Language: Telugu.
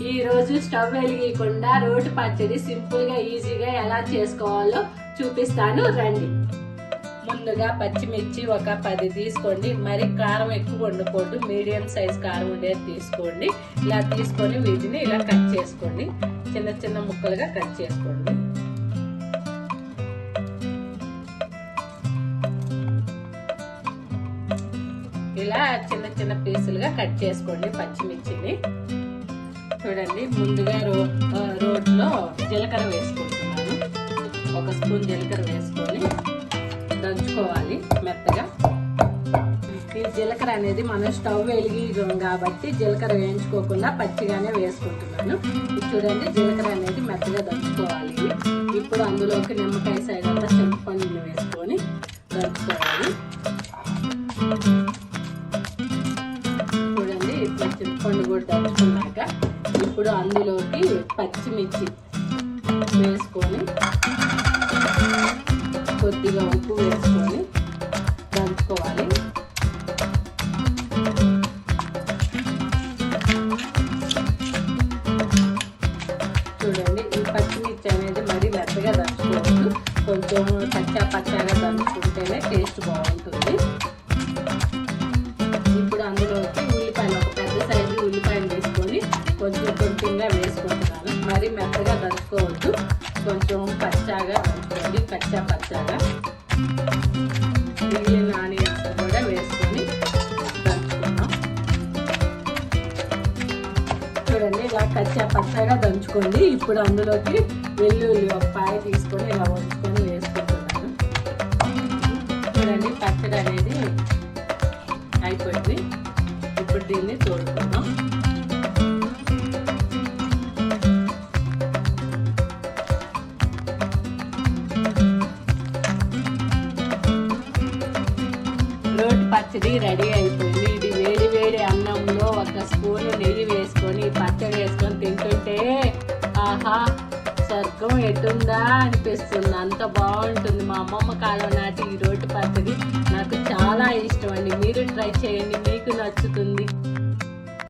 ఈ రోజు స్టవ్ వెలిగకుండా రోటి పచ్చడి సింపుల్ గా ఈజీగా ఎలా చేసుకోవాలో చూపిస్తాను రండి. ముందుగా పచ్చిమిర్చి ఒక 10 తీసుకోండి. మరి కారం ఎక్కువ వండుకోండి, మీడియం సైజ్ కారం ఉండేది తీసుకోండి. ఇలా తీసుకొని వీటిని ఇలా కట్ చేసుకోండి, చిన్న చిన్న ముక్కలుగా కట్ చేసుకోండి. ఇలా చిన్న చిన్న పీసులుగా కట్ చేసుకోండి పచ్చిమిర్చిని. చూడండి, ముందుగా రోట్లో జీలకర్ర వేసుకుంటున్నాను. 1 స్పూన్ జీలకర్ర వేసుకొని దంచుకోవాలి మెత్తగా. ఈ జీలకర్ర అనేది మనం స్టవ్ వెలిగిం కాబట్టి జీలకర్ర వేయించుకోకుండా పచ్చిగానే వేసుకుంటున్నాను. చూడండి, జీలకర్ర అనేది మెత్తగా దంచుకోవాలి. ఇప్పుడు అందులోకి నిమ్మకాయ సైడ్ అంతా చింతపండుని వేసుకొని దంచుకోవాలి. చూడండి, ఇట్లా చింతపండు కూడా దంచుకున్నాక ఇప్పుడు అందులోకి పచ్చిమిర్చి వేసుకొని కొద్దిగా ఉప్పు వేసుకొని దంచుకోవాలి. చూడండి, ఈ పచ్చిమిర్చి అనేది మరీ మెత్తగా దంచుకోవచ్చు, కొంచెం పచ్చాగా దంచుకుంటేనే టేస్ట్ బాగుంటుంది. ఇప్పుడు అందులోకి ఉల్లిపాయలు, ఒక పెద్ద సైజు ఉల్లిపాయలు వేసుకొని కొంచెం కొంచెంగా వేసుకుంటున్నాను. మరీ మెత్తగా దంచుకోవద్దు, కొంచెం పచ్చాగా దంచుకోండి, పచ్చాగా. మిగిలిన ఆనియన్స్ కూడా వేసుకొని దంచుకున్నాం. చూడండి, ఇలా పచ్చాగా దంచుకోండి. ఇప్పుడు అందులోకి వెల్లుల్లి ఒక పాయ తీసుకొని ఇలా వంచుకొని వేసుకుంటున్నాను. చూడండి, పచ్చడి అనేది అయిపోయింది. ఇప్పుడు దీన్ని తోడుకుందాం. రోటి పచ్చడి రెడీ అయిపోయింది. ఇది వేడి వేడి అన్నంలో 1 స్పూన్ నెయ్యి వేసుకొని పచ్చడి వేసుకొని తింటుంటే ఆహా స్వర్గం ఎటుందా అనిపిస్తుంది, అంత బాగుంటుంది. మా అమ్మమ్మ కాలం నాటి ఈ రోటి పచ్చడి నాకు చాలా ఇష్టం అండి. మీరు ట్రై చేయండి.